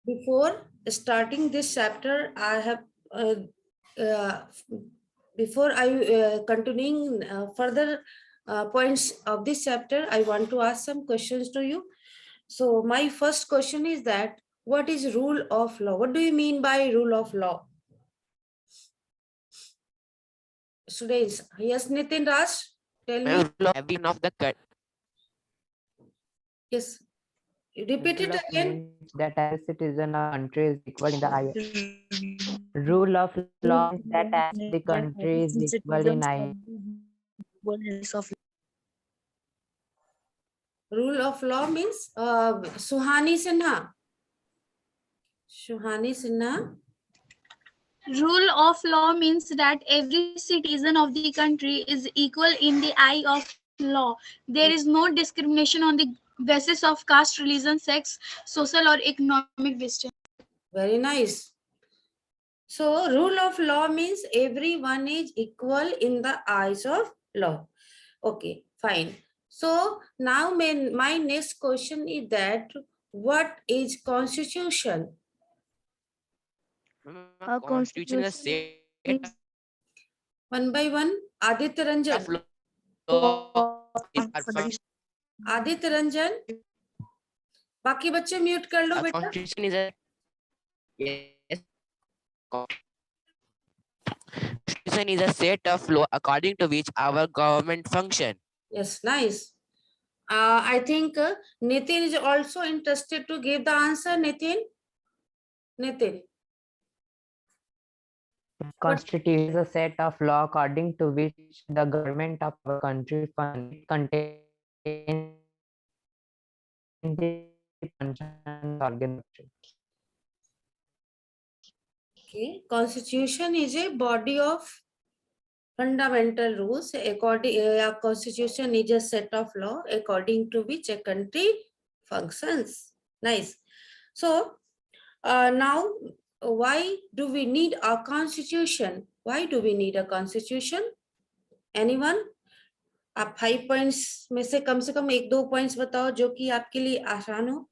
Before starting this chapter, I have before I continuing further points of this chapter, I want to ask some questions to you. So my first question is that what is rule of law? What do you mean by rule of law? Students, yes, Nitin Raj, tell me. Every one of the Yes, repeat Rule it of again. means that every citizen of country is equal in the eye. Rule of law means that every country is equal in eye. Rule of law means Suhani Sinha. Suhani Sinha. Rule of law means that every citizen of the country is equal in the eye of law. There is no discrimination on the basis of caste, religion, sex, social or economic distance. Very nice. So, rule of law means everyone is equal in the eyes of law. Okay, fine. So, now my next question is that what is constitution? A constitution is a set One by one, Aditya Ranjan. of law is Aditya Ranjan. बाकी बच्चे mute कर लो a बेटा. constitution is a yes. Constitution is a set of law according to which our government function. Yes, nice. I think Nitin is also interested to give the answer. Nitin. Constitution is a set of law according to which the government of our country contains the functions organization. Okay, constitution is a body of fundamental rules. According, a constitution is a set of law according to which a country functions. Nice. So now, why do we need a constitution? Why do we need a constitution? Anyone? आप 5 points में से कम 1-2 points बताओ जो कि आपके लिए आसान हो.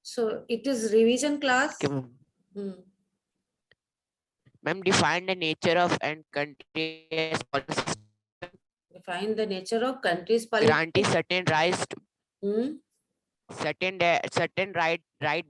So it is revision class. Ma'am, define the nature of and country's policy. Define the nature of country's policy. Guarantee certain rights. Certain right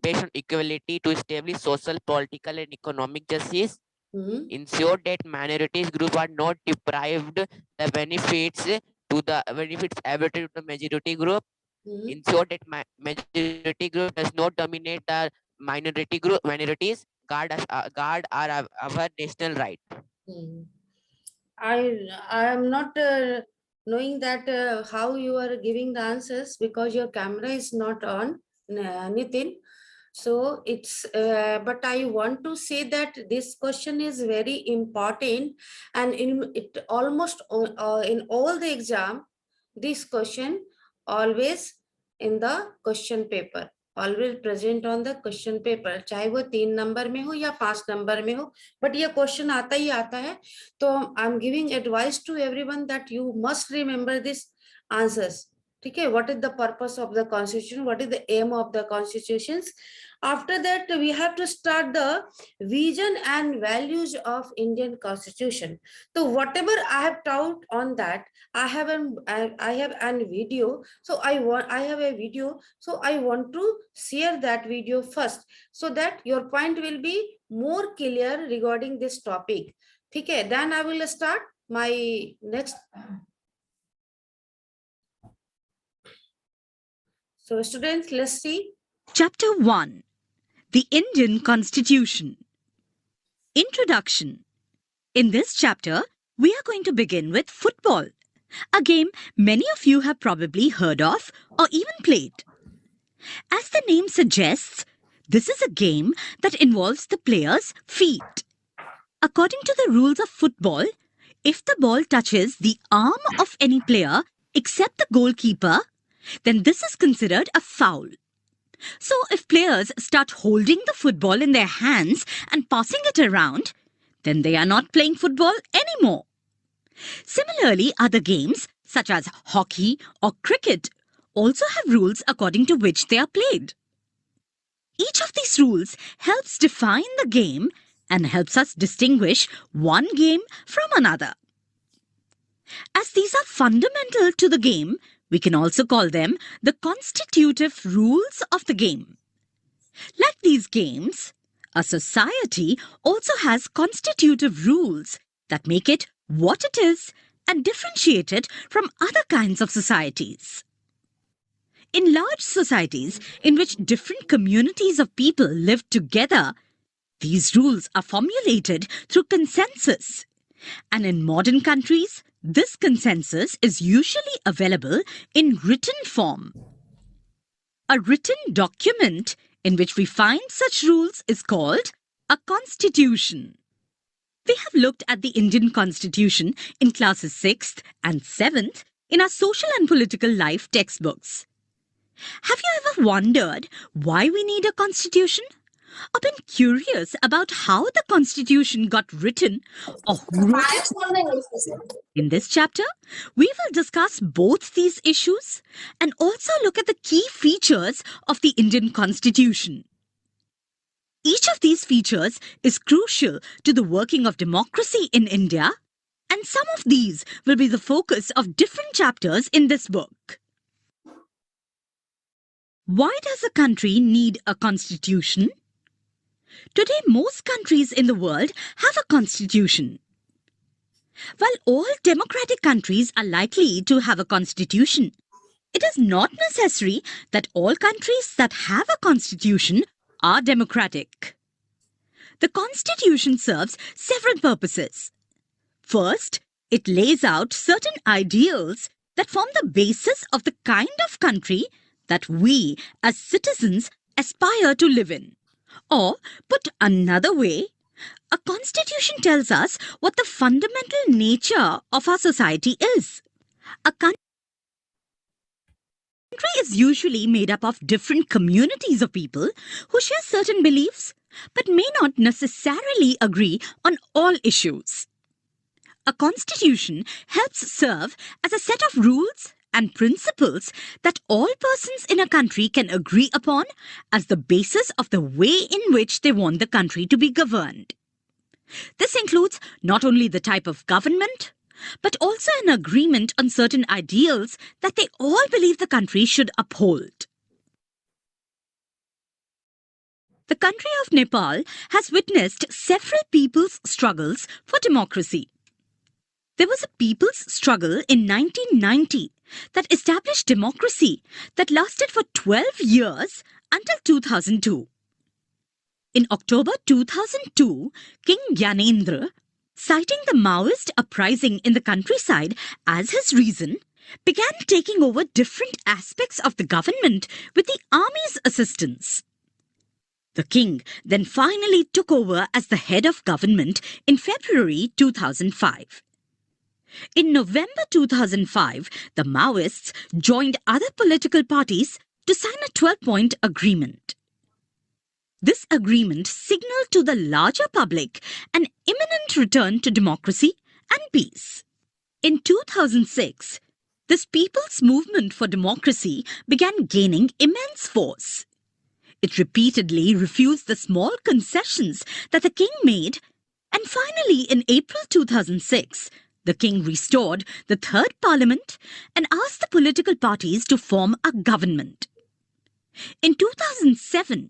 based on equality to establish social, political, and economic justice. Ensure that minorities group are not deprived the benefits available to the majority group. Ensure that majority group does not dominate the minorities. Guard our national right. I am not knowing that how you are giving the answers because your camera is not on, Nitin. So it's but I want to say that this question is very important, and in it almost in all the exam, this question always in the question paper, always present on the question paper, चाहे वो 3 number में हो या 5 number में हो, but ये question आता ही आता है. तो I'm giving advice to everyone that you must remember this answers. Okay, what is the purpose of the constitution? What is the aim of the constitutions? After that, we have to start the vision and values of Indian constitution. So whatever I have taught on that, I have an video. So I have a video. So I want to share that video first, so that your point will be more clear regarding this topic. Okay, then I will start my next. So students, let's see. Chapter 1. The Indian Constitution. Introduction. In this chapter, we are going to begin with football, a game many of you have probably heard of or even played. As the name suggests, this is a game that involves the player's feet. According to the rules of football, if the ball touches the arm of any player except the goalkeeper, then this is considered a foul. So if players start holding the football in their hands and passing it around, then they are not playing football anymore. Similarly, other games such as hockey or cricket also have rules according to which they are played. Each of these rules helps define the game and helps us distinguish one game from another. As these are fundamental to the game, we can also call them the constitutive rules of the game. Like these games, a society also has constitutive rules that make it what it is and differentiate it from other kinds of societies. In large societies in which different communities of people live together, these rules are formulated through consensus. And in modern countries, this consensus is usually available in written form. A written document in which we find such rules is called a constitution. We have looked at the Indian Constitution in classes 6th and 7th in our social and political life textbooks. Have you ever wondered why we need a constitution? Or been curious about how the constitution got written or who wrote it? In this chapter, we will discuss both these issues and also look at the key features of the Indian Constitution. Each of these features is crucial to the working of democracy in India, and some of these will be the focus of different chapters in this book. Why does a country need a constitution? Today, most countries in the world have a constitution. While all democratic countries are likely to have a constitution, it is not necessary that all countries that have a constitution are democratic. The constitution serves several purposes. First, it lays out certain ideals that form the basis of the kind of country that we as citizens aspire to live in. Or, put another way, a constitution tells us what the fundamental nature of our society is. A country is usually made up of different communities of people who share certain beliefs but may not necessarily agree on all issues. A constitution helps serve as a set of rules and principles that all persons in a country can agree upon as the basis of the way in which they want the country to be governed. This includes not only the type of government, but also an agreement on certain ideals that they all believe the country should uphold. The country of Nepal has witnessed several people's struggles for democracy. There was a people's struggle in 1990 that established democracy that lasted for 12 years until 2002. In October 2002, King Gyanendra, citing the Maoist uprising in the countryside as his reason, began taking over different aspects of the government with the army's assistance. The king then finally took over as the head of government in February 2005. In November 2005, the Maoists joined other political parties to sign a 12-point agreement. This agreement signaled to the larger public an imminent return to democracy and peace. In 2006, this people's movement for democracy began gaining immense force. It repeatedly refused the small concessions that the king made, and finally in April 2006, the king restored the third parliament and asked the political parties to form a government. In 2007,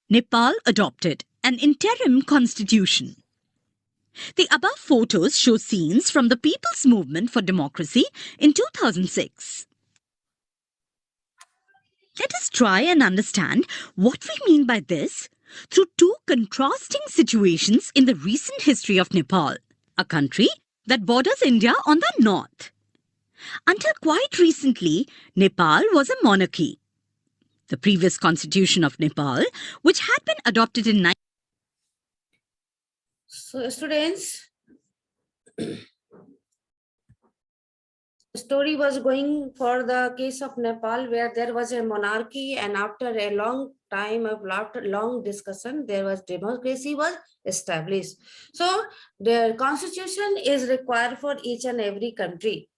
Nepal adopted an interim constitution. The above photos show scenes from the People's Movement for Democracy in 2006. Let us try and understand what we mean by this through two contrasting situations in the recent history of Nepal, a country that borders India on the north. Until quite recently, Nepal was a monarchy. The previous constitution of Nepal, which had been adopted in So, students, the story was going for the case of Nepal, where there was a monarchy, and after a long time of long discussion, there was democracy was established. So, the constitution is required for each and every country.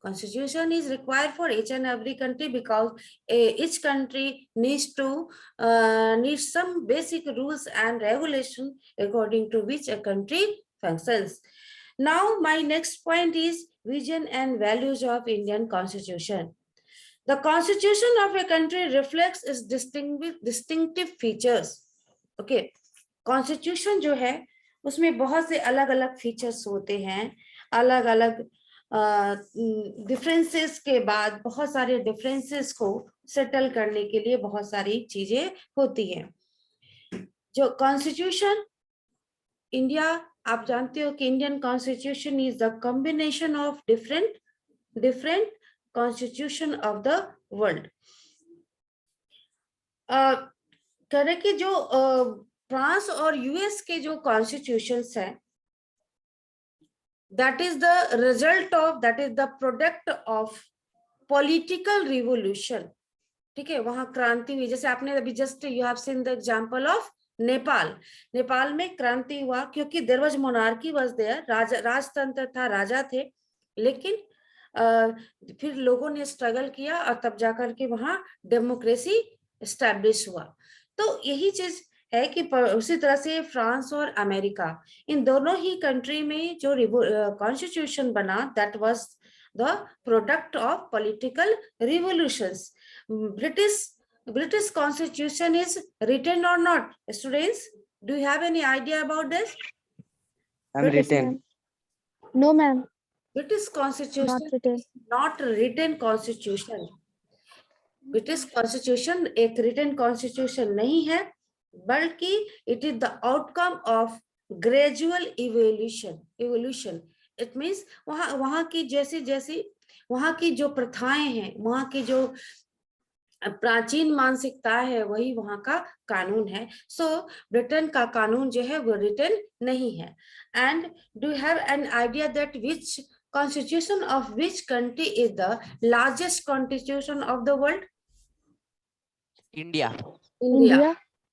Constitution is required for each and every country because each country needs to need some basic rules and regulation according to which a country functions. Now, my next point is vision and values of Indian Constitution. The Constitution of a country reflects its distinctive features. Okay, Constitution जो है उसमें बहुत से अलग अलग features होते हैं, अलग अलग डिफरेंसेस के बाद बहुत सारे डिफरेंसेस को सेटल करने के लिए बहुत सारी चीजें होती हैं. जो कॉन्स्टिट्यूशन इंडिया, आप जानते हो कि Indian constitution is the combination of different constitution of the world. करे कि जो फ्रांस और यूएस के जो कॉन्स्टिट्यूशंस हैं, that is the result of, that is the product of political revolution. ठीक है, वहां क्रांति हुई. जैसे आपने अभी just you have seen the example of Nepal. Nepal में क्रांति हुआ क्योंकि there was monarchy was there, राजतंत्र था, राजा थे, लेकिन फिर लोगों ने स्ट्रगल किया और तब जाकर के वहां डेमोक्रेसी एस्टैब्लिश हुआ. तो यही चीज है कि उसी तरह से फ्रांस और अमेरिका, इन दोनों ही कंट्री में जो कॉन्स्टिट्यूशन बना, that was the product of political revolutions. British constitution is written or not? Students, do you have any idea about this? Written. No, ma'am. British constitution not written constitution. British constitution एक written constitution नहीं है, बल्कि it is the outcome of gradual evolution. It means वहां की जैसी वहां की जो प्रथाएं हैं, वहां की जो प्राचीन मानसिकता है, वही वहां का कानून है. सो ब्रिटेन का कानून जो है वो रिटन नहीं है. And do have an idea that which constitution of which country is the largest constitution of the world? India.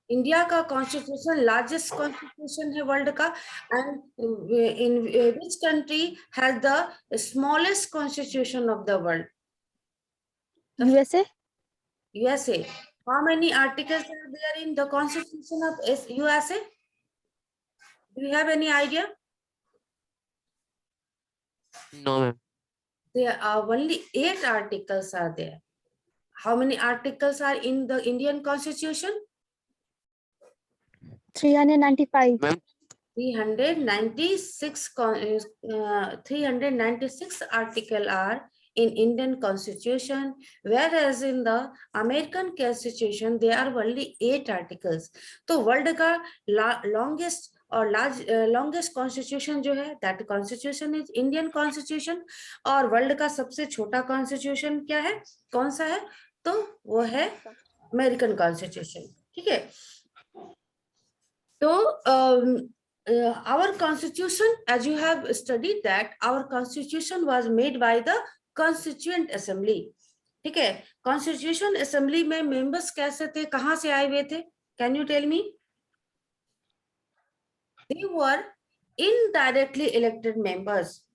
India का कॉन्स्टिट्यूशन लार्जेस्ट कॉन्स्टिट्यूशन है वर्ल्ड का. And in which country has the smallest constitution of the world? USA. How many articles are there in the Constitution of USA? Do you have any idea? No, ma'am. There are only 8 articles are there. How many articles are in the Indian Constitution? 395. Ma'am. 396 articles are in Indian Constitution, whereas in the American Constitution there are only 8 articles. तो world का longest और longest constitution जो है, that constitution is Indian Constitution. और world का सबसे छोटा constitution क्या है, कौन सा है? तो वो है American Constitution. ठीक है. तो our constitution, as you have studied that, our constitution was made by the Constituent Assembly. ठीक है. Constitution Assembly में members कैसे थे, कहाँ से आए हुए थे? Can you tell me? They were indirectly elected members.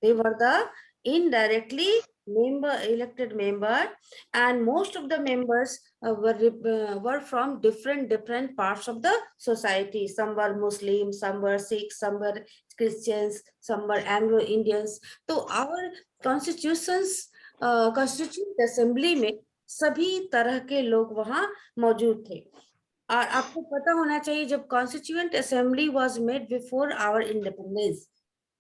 They were the indirectly elected member, and most of the members were from different parts of the society. Some were Muslims, some were Sikhs, some were Christians, some were Anglo-Indians. तो our Constituent Assembly में सभी तरह के लोग वहां मौजूद थे. और आपको पता होना चाहिए, जब Constituent Assembly was made before our independence,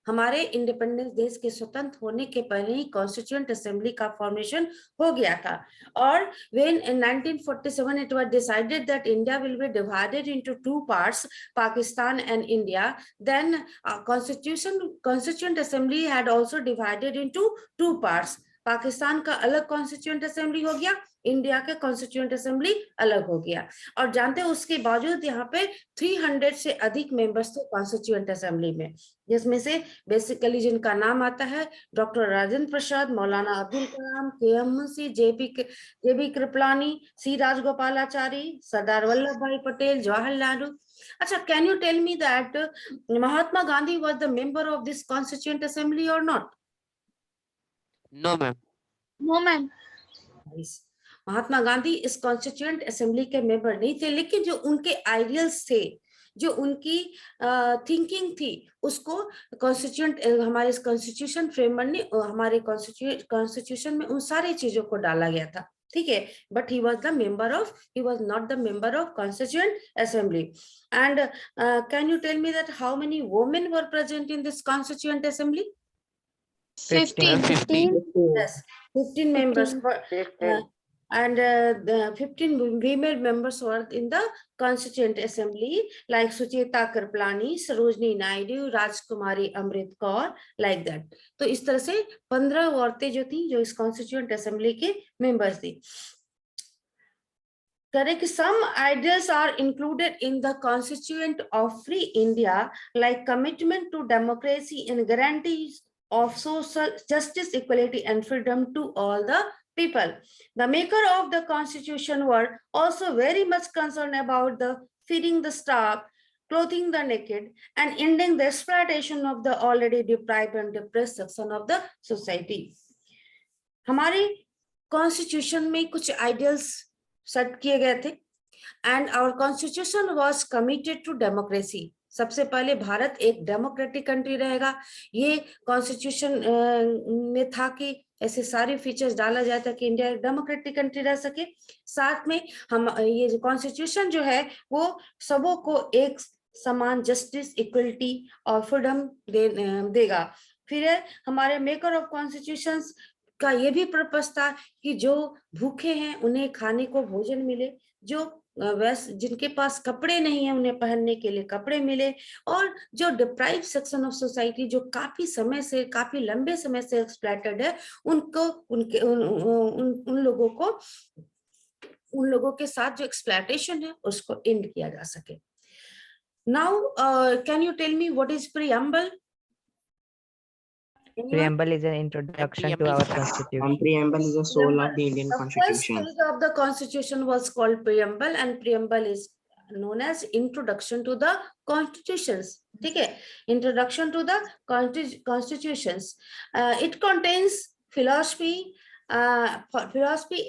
हमारे इंडिपेंडेंस, देश के स्वतंत्र होने के पहले ही कॉन्स्टिट्यूएंट असेंबली का फॉर्मेशन हो गया था. और when in 1947 it was decided that India will be divided into 2 parts, Pakistan and India, then Constituent Assembly had also divided into 2 parts. Pakistan का अलग कॉन्स्टिट्यूएंट असेंबली हो गया, इंडिया के कॉन्स्टिट्यूएंट असेंबली अलग हो गया. और जानते हैं उसके बावजूद यहाँ पे 300 से अधिक मेंबर्स थे कॉन्स्टिट्यूएंट असेंबली में, जिसमें से बेसिकली जिनका नाम आता है डॉक्टर राजेंद्र प्रसाद, मौलाना Abdul Kalam, KM Munshi, JB Kripalani, C Rajagopalachari, Sardar Vallabh भाई पटेल, जवाहरलाल नेहरू. अच्छा, can you tell me that Mahatma Gandhi was the member of this constituent assembly और not? No, ma'am. No, ma'am. Mahatma Gandhi इस कॉन्स्टिट्यूएंट असेंबली के मेंबर नहीं थे, लेकिन जो उनके आइडियल्स थे, जो उनकी थिंकिंग थी, उसको कॉन्स्टिट्यूएंट हमारे कॉन्स्टिट्यूशन फ्रेमवर्क ने हमारे कॉन्स्टिट्यूशन में उन सारी चीजों को डाला गया था, ठीक है. But he was not the member of constituent assembly. And can you tell me that how many women were present in this constituent assembly? 15. 15. Yes, 15 members were, 15. and the 15 female members were in the Constituent Assembly, like Sucheta Karplani, Sarojini Naidu, Rajkumari Amrit Kaur, like that. तो इस तरह से 15 औरतें जो थी, जो इस Constituent Assembly के members थी. Correct. Some ideas are included in the Constituent of Free India, like commitment to democracy and guarantees of social justice, equality, and freedom to all the people. The maker of the Constitution were also very much concerned about the feeding the starved, clothing the naked, and ending the exploitation of the already deprived and depressed section of the society. हमारे Constitution में कुछ ideals set किए गए थे, and our constitution was committed to democracy. सबसे पहले भारत एक democratic country रहेगा. ये कॉन्स्टिट्यूशन में था कि ऐसे सारे फीचर्स डाला जाए था कि इंडिया एक डेमोक्रेटिक कंट्री रह सके. साथ में हम ये जो कॉन्स्टिट्यूशन जो है वो सबों को एक समान जस्टिस, इक्वलिटी और फ्रीडम देगा. फिर हमारे मेकर ऑफ कॉन्स्टिट्यूशंस का ये भी पर्पस था कि जो भूखे हैं उन्हें खाने को भोजन मिले, जो जिनके पास कपड़े नहीं है उन्हें पहनने के लिए कपड़े मिले, और जो डिप्राइव सेक्शन ऑफ सोसाइटी जो काफी समय से, काफी लंबे समय से एक्सप्लॉइटेड है, उनको उन लोगों के साथ जो एक्सप्लॉइटेशन है उसको एंड किया जा सके. Now can you tell me what is preamble? Preamble is an introduction to our constitution. And preamble is the soul of the Indian The Constitution. first page of the Constitution was called preamble, and preamble is known as introduction to the constitutions. Okay, introduction to the constitutions. It contains philosophy,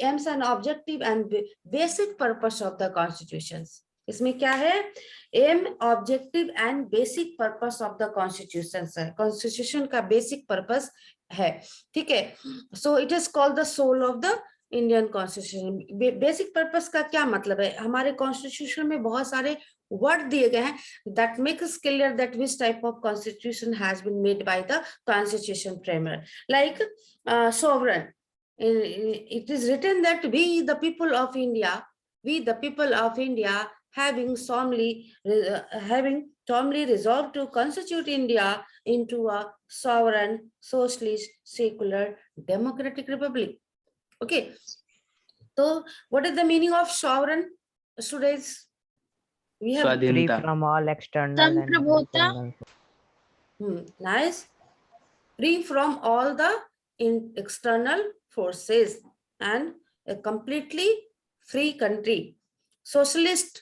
aims and objective and basic purpose of the constitutions. इसमें क्या है? Aim, objective and basic purpose of the constitution है. Constitution का basic purpose है, ठीक है. So it is called the soul of the Indian constitution. Basic purpose का क्या मतलब है? हमारे कॉन्स्टिट्यूशन में बहुत सारे वर्ड दिए गए हैं that makes clear that which type of constitution has been made by the constitution framer. Like sovereign, it is written that we the people of India having solemnly resolved to constitute India into a sovereign, socialist, secular, democratic republic. Okay, so what is the meaning of sovereign, students? We have Free from all external and internal. Nice. Free from all the external forces and a completely free country. Socialist,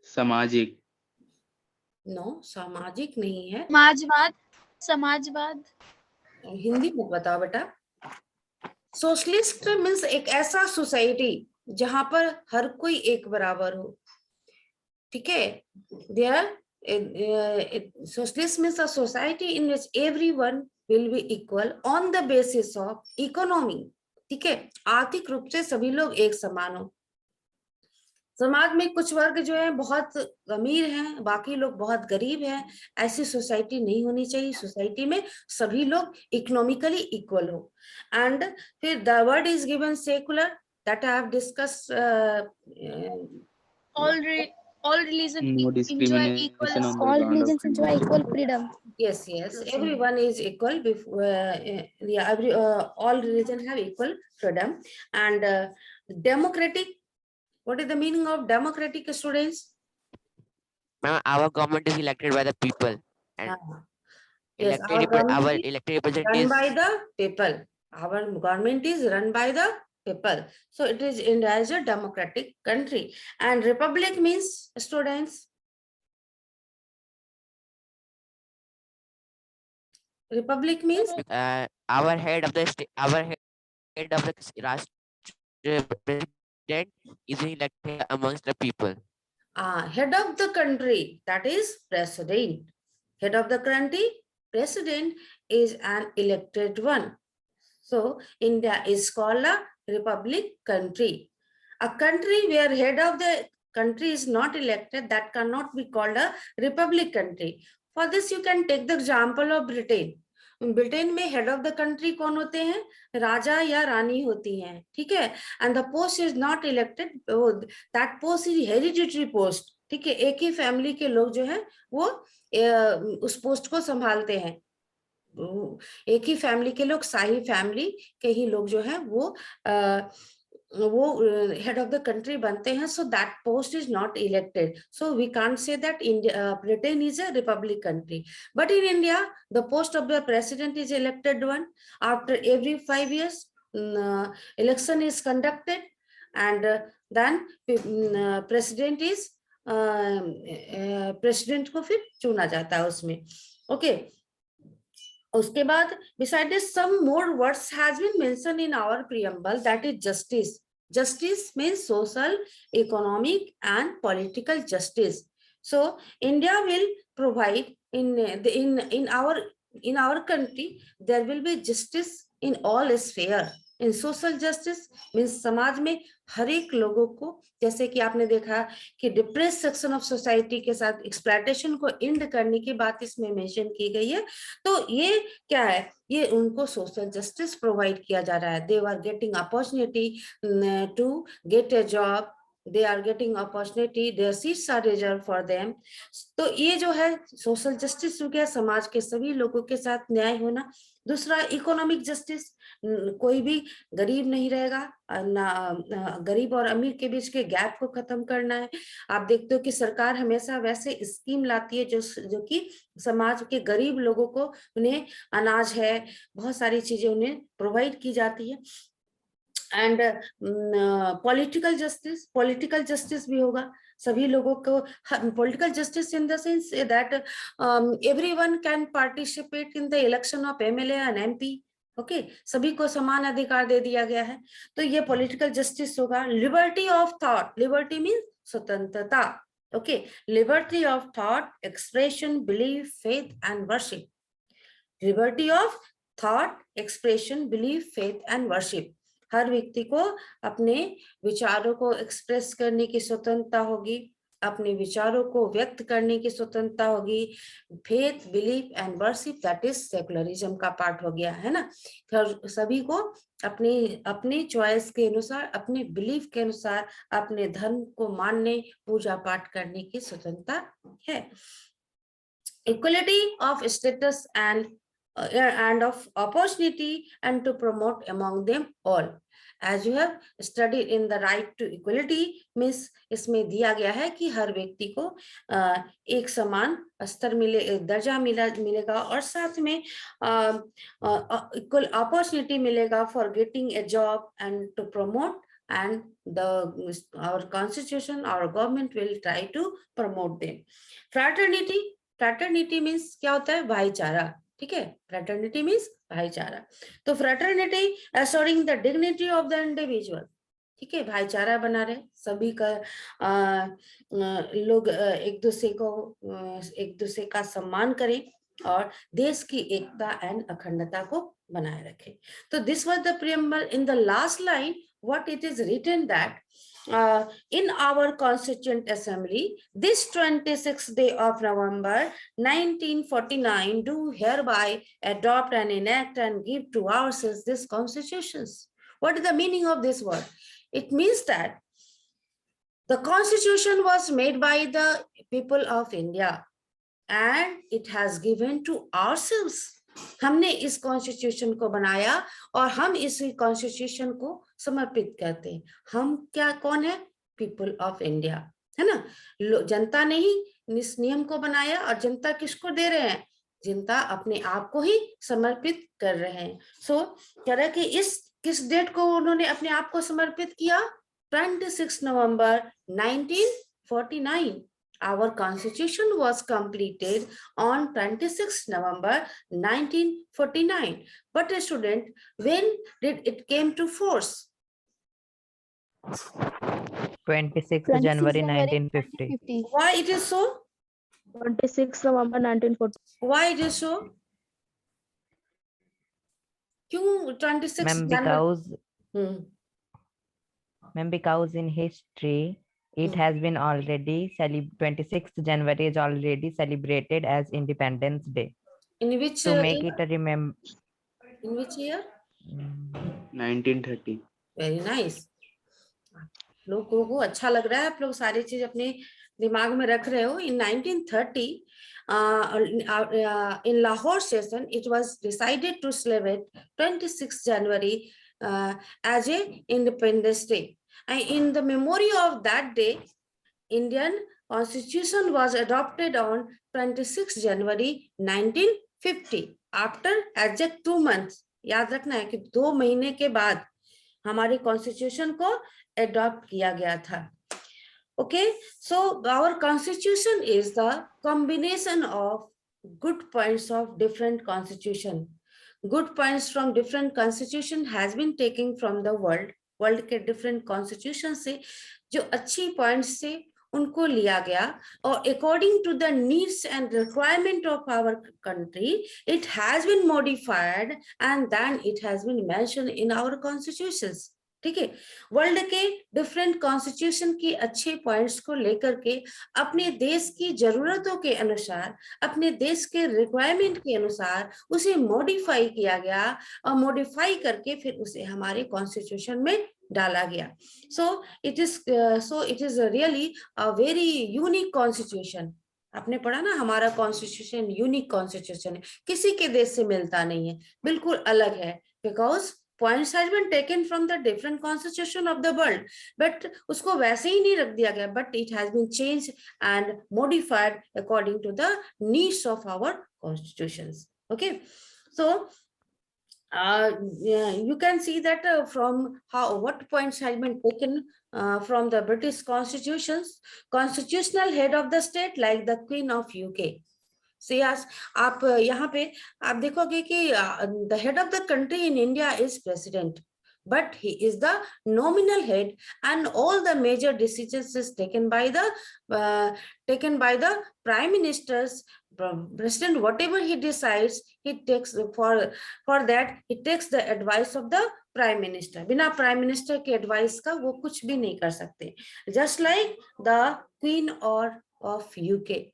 सामाजिक. No, सामाजिक नहीं है. समाजवाद. हिंदी में बताओ बेटा. Socialist means एक ऐसा सोसाइटी जहां पर हर कोई एक बराबर हो, ठीक है. There socialist means a society in which everyone will be equal on the basis of economy. ठीक है, आर्थिक रूप से सभी लोग एक समान हो. समाज में कुछ वर्ग जो है बहुत अमीर हैं, बाकी लोग बहुत गरीब हैं. ऐसी सोसाइटी नहीं होनी चाहिए. सोसाइटी में सभी लोग इकोनॉमिकली इक्वल हो. एंड फिर the word is given secular, that I have discuss. All religions No enjoy discrimination equal. on the All ground of religions enjoy equal freedom. Yes, everyone is equal before. All religions have equal freedom. And democratic. What is the meaning of democratic, students? Ma'am, our government is elected by the people, and Yes, our elected representatives run by the people. Our government is run by the people. So it is India as a democratic country. And republic means, students, Republic means our head of the president is elected amongst the people. Head of the country, that is president. Head of the country, president, is an elected one. So India is called a republic country. A country where head of the country is not elected, that cannot be called a republic country. For this you can take the example of Britain. Britain में head of the country कौन होते हैं? राजा या रानी होती हैं, ठीक है. And the post is not elected, that post is hereditary post, ठीक है. एक ही फैमिली के लोग जो है वो उस पोस्ट को संभालते हैं. एक ही फैमिली के लोग, शाही फैमिली के ही लोग जो है वो हेड ऑफ द कंट्री बनते हैं. So that post is not elected. So we can't say that India Britain is a republic country. But in India the post of the president is elected one. After every 5 years election is conducted and then president is president को फिर चुना जाता है उसमें. Okay उसके बाद beside this some more words has been mentioned in our preamble, that is justice. Justice means social, economic and political justice. So India will provide in our country there will be justice in all sphere. In social justice means समाज में हर एक लोगों को, जैसे कि आपने देखा कि डिप्रेस सेक्शन ऑफ सोसाइटी के साथ एक्सप्लॉयटेशन को एंड करने की बात इसमें मेंशन की गई है. तो ये क्या है? ये उनको सोशल जस्टिस प्रोवाइड किया जा रहा है. They are getting opportunity to get a job, they are getting opportunity, their seats are reserved for them. तो ये जो है सोशल जस्टिस हो गया, समाज के सभी लोगों के साथ न्याय होना. दूसरा इकोनॉमिक जस्टिस, कोई भी गरीब नहीं रहेगा ना, गरीब और अमीर के बीच के गैप को खत्म करना है. आप देखते हो कि सरकार हमेशा वैसे स्कीम लाती है जो कि समाज के गरीब लोगों को, उन्हें अनाज है, बहुत सारी चीजें उन्हें प्रोवाइड की जाती है. एंड पॉलिटिकल जस्टिस भी होगा सभी लोगों को. Political justice in the sense that everyone can participate in the election of MLA and MP. Okay सभी को समान अधिकार दे दिया गया है, तो ये पॉलिटिकल जस्टिस होगा. Liberty of thought, liberty means स्वतंत्रता. Okay liberty of thought, expression, belief, faith and worship. Liberty of thought, expression, belief, faith and worship. हर व्यक्ति को अपने विचारों को एक्सप्रेस करने की स्वतंत्रता होगी, अपने विचारों को व्यक्त करने की स्वतंत्रता होगी. Faith, belief and worship, that is secularism का पार्ट हो गया है ना. सभी को अपने चॉइस के अनुसार, अपने बिलीफ के अनुसार अपने धर्म को मानने, पूजा पाठ करने की स्वतंत्रता है. Equality of status and of opportunity and to promote among them all. As you have studied in the right to equality means इसमें दिया गया है कि हर व्यक्ति को एक समान स्तर दर्जा मिलेगा और साथ में equal opportunity मिलेगा for getting a job and to promote, and our constitution, our government will try to promote them. Fraternity means क्या होता है? भाईचारा. ठीक है, फ्रेटर्निटी मीन्स भाईचारा. तो fraternity assuring the dignity of the individual. ठीक है, भाईचारा बना रहे, सभी का लोग एक दूसरे का सम्मान करें और देश की एकता एंड अखंडता को बनाए रखें. तो this was the preamble. In the last line what it is written that in our Constituent Assembly, this 26th day of November 1949, do hereby adopt and enact and give to ourselves this constitutions. What is the meaning of this word? It means that the constitution was made by the people of India and it has given to ourselves. हमने इस constitution को बनाया और हम इस constitution को समर्पित करते हैं. हम क्या, कौन है? पीपल ऑफ इंडिया, है ना. जनता ने ही इस नियम को बनाया और जनता किसको दे रहे हैं? जनता अपने आप को ही समर्पित कर रहे हैं. सो कह रहे कि इस किस डेट को उन्होंने अपने आप को समर्पित किया? 26 नवंबर 1949. Our constitution was completed on 26 November 1949. But a student, when did it came to force? 26th 26 January January 1950. 1950. Why it is so? 26 November 1940. Why it is so? क्यों 26 Ma'am, January? because in history it has been already 26th January is already celebrated as Independence Day. In which To make year? it a remember. In which year? 1930. Very nice. लोगों को अच्छा लग रहा है, आप लोग सारी चीज अपने दिमाग में रख रहे हो. In 1930, in Lahore session, it was decided to celebrate 26 January as a Independence Day. And in the memory of that day, Indian Constitution was adopted on 26 January 1950. After exact 2 months, याद रखना है कि 2 महीने के बाद हमारे कॉन्स्टिट्यूशन को adopt किया गया था. Okay, so our constitution is the combination of good points of different constitution. Good points from different constitution has been taken from the world के different constitution से जो अच्छी points से उनको लिया गया और according to the needs and requirement of our country, it has been modified and then it has been mentioned in our constitutions. ठीक है, वर्ल्ड के डिफरेंट कॉन्स्टिट्यूशन की अच्छे पॉइंट्स को लेकर के अपने देश की जरूरतों के अनुसार, अपने देश के रिक्वायरमेंट के अनुसार उसे मॉडिफाई किया गया और मॉडिफाई करके फिर उसे हमारे कॉन्स्टिट्यूशन में डाला गया. सो it is really a very unique constitution. आपने पढ़ा ना, हमारा कॉन्स्टिट्यूशन यूनिक कॉन्स्टिट्यूशन है, किसी के देश से मिलता नहीं है, बिल्कुल अलग है. Because points has been taken from the different constitution of the world, but उसको वैसे ही नहीं रख दिया गया, but it has been changed and modified according to the needs of our constitutions. Okay, so you can see that from what points has been taken from the British constitutions. Constitutional head of the state like the Queen of UK. So yes, आप यहाँ पे आप देखोगे कि the head of the country in India is president, but he is the nominal head and all the major decisions is taken by the prime ministers. President, whatever he decides, he takes for that he takes the advice of the prime minister. बिना prime minister के advice का वो कुछ भी नहीं कर सकते. Just like the queen और ऑफ यूके.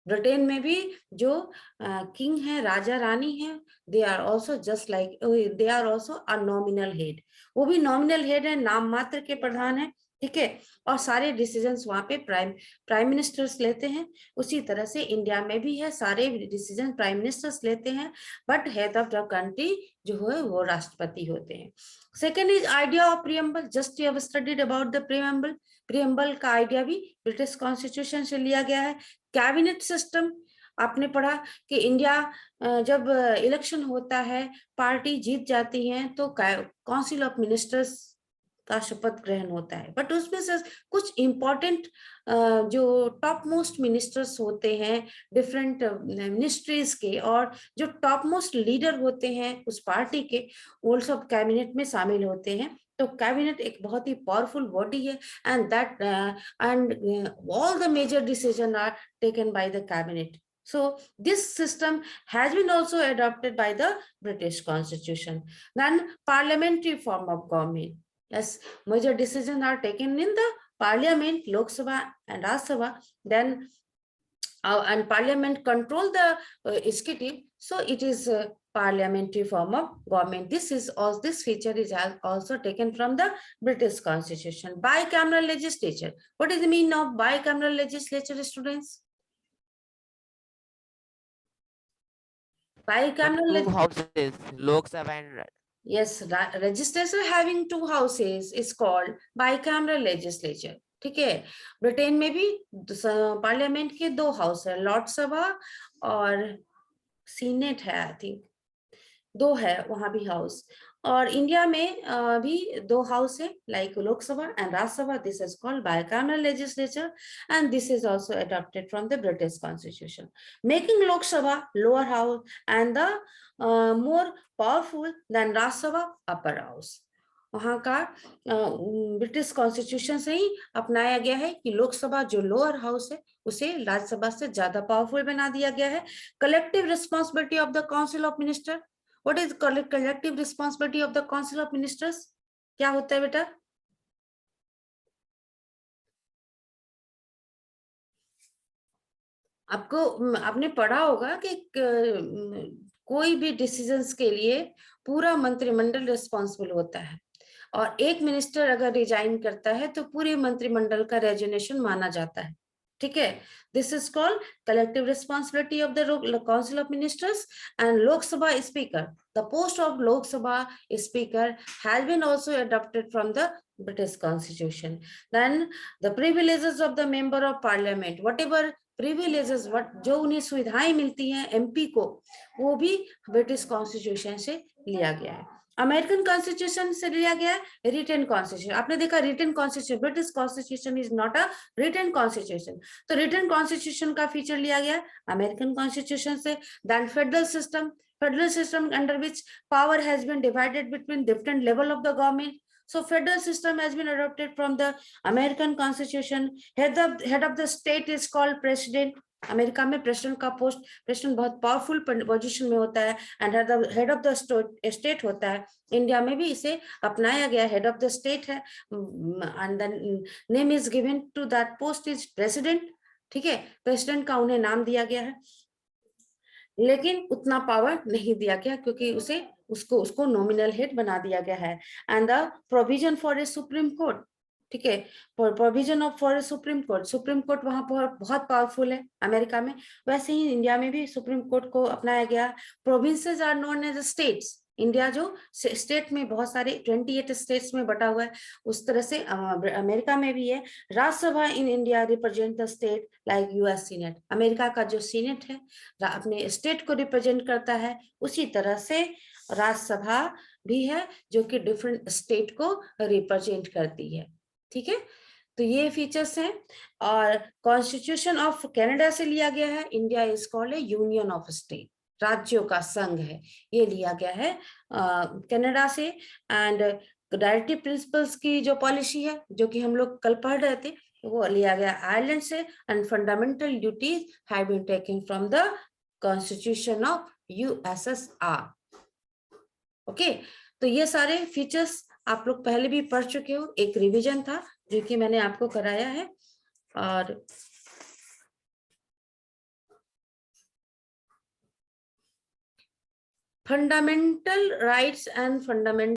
ब्रिटेन में भी जो किंग है, राजा रानी है, they are also just like, they are also a nominal head. वो भी नॉमिनल हेड है, नाम मात्र के प्रधान है. ठीक है, और सारे डिसीजंस वहां पे प्राइम मिनिस्टर्स लेते हैं. उसी तरह से इंडिया में भी है, सारे डिसीजन प्राइम मिनिस्टर्स लेते हैं, but head of the country जो है वो राष्ट्रपति होते हैं. Second is idea of preamble. Just you have studied about the preamble. Preamble का आइडिया भी ब्रिटिश कॉन्स्टिट्यूशन से लिया गया है. कैबिनेट सिस्टम आपने पढ़ा कि इंडिया जब इलेक्शन होता है, पार्टी जीत जाती है तो काउंसिल ऑफ मिनिस्टर्स का शपथ ग्रहण होता है. बट उसमें से कुछ इंपॉर्टेंट जो टॉप मोस्ट मिनिस्टर्स होते हैं डिफरेंट मिनिस्ट्रीज के, और जो टॉप मोस्ट लीडर होते हैं उस पार्टी के, वो सब कैबिनेट में शामिल होते हैं. तो कैबिनेट एक बहुत ही पावरफुल बॉडी है and that all the major decision are taken by the cabinet. So this system has been also adopted by the British Constitution. Then parliamentary form of government. Yes, major decisions are taken in the parliament, Lok Sabha and Rajya Sabha. Then and parliament control the executive. So it is parliamentary form of government. This feature is also taken from the British Constitution. Bicameral legislature. What is the meaning of bicameral legislature, students? Bicameral two houses, Lok Sabha and yes, legislature having 2 houses is called bicameral legislature. ठीक है, Britain में भी parliament के 2 house है, Lord सभा और senate है, I think 2 है वहां भी हाउस. और इंडिया में भी दो हाउस है, like Lok Sabha and Rajya Sabha. This is called bicameral legislature and this is also adopted from the British Constitution, making Lok Sabha lower house and the more powerful than Rajya Sabha upper house. वहाँ का British constitution से ही अपनाया गया है कि लोकसभा जो lower house है उसे राज्यसभा से ज्यादा पावरफुल बना दिया गया है. Collective responsibility of the council of minister. What is collective responsibility of the Council of Ministers? क्या होता है बेटा? आपने पढ़ा होगा कि कोई भी डिसीजंस के लिए पूरा मंत्रिमंडल रिस्पॉन्सिबल होता है और एक मिनिस्टर अगर रिजाइन करता है तो पूरे मंत्रिमंडल का रेजिग्नेशन माना जाता है. ठीक है. This is called collective responsibility of the council of ministers and Lok Sabha speaker. The post of Lok Sabha speaker has been also adopted from the British Constitution. Then the privileges of the member of parliament, whatever privileges, जो उन्हें सुविधाएं मिलती हैं MP को, वो भी British constitution से लिया गया है. अमेरिकन कॉन्स्टिट्यूशन से लिया गया है रिटन कॉन्स्टिट्यूशन. आपने देखा written constitution, British constitution is not a written constitution. तो रिटन कॉन्स्टिट्यूशन का फीचर लिया गया अमेरिकन कॉन्स्टिट्यूशन से. Then federal system under which power has been divided between different level of the government. So federal system has been adopted from the American Constitution. Head of the state is called president. America में president बहुत powerful position में होता है and head of the state होता है. India में भी इसे अपनाया गया. हेड ऑफ द स्टेट है and the name is given to that post is president. ठीक है. प्रेसिडेंट का उन्हें नाम दिया गया है लेकिन उतना पावर नहीं दिया गया क्योंकि उसको नॉमिनल हेड बना दिया गया है. And the provision for a supreme court. ठीक है. Provision of for a supreme court वहां पर बहुत पावरफुल है अमेरिका में. वैसे ही इंडिया में भी सुप्रीम कोर्ट को अपनाया गया. Provinces are known as states. India जो स्टेट में बहुत सारे 28 स्टेट्स में बटा हुआ है उस तरह से अमेरिका में भी है. Rajya Sabha in India represent the state like US senate. America का जो सीनेट है अपने स्टेट को रिप्रेजेंट करता है, उसी तरह से राज्यसभा भी है जो कि डिफरेंट स्टेट को रिप्रेजेंट करती है. ठीक है. तो ये फीचर्स हैं. और कॉन्स्टिट्यूशन ऑफ कनाडा से लिया गया है. India is called A union of state. राज्यों का संघ है. ये लिया गया है कनाडा से. एंड डायरेक्टिव प्रिंसिपल्स की जो पॉलिसी है जो कि हम लोग कल पढ़ रहे थे वो लिया गया आयरलैंड से. And fundamental duties have been taken from the constitution of USSR. Okay. तो ये सारे फीचर्स आप लोग पहले भी पढ़ चुके हो. एक रिवीजन था जो कि मैंने आपको कराया है. और फंडामेंटल राइट्स एंड फंडामेंटल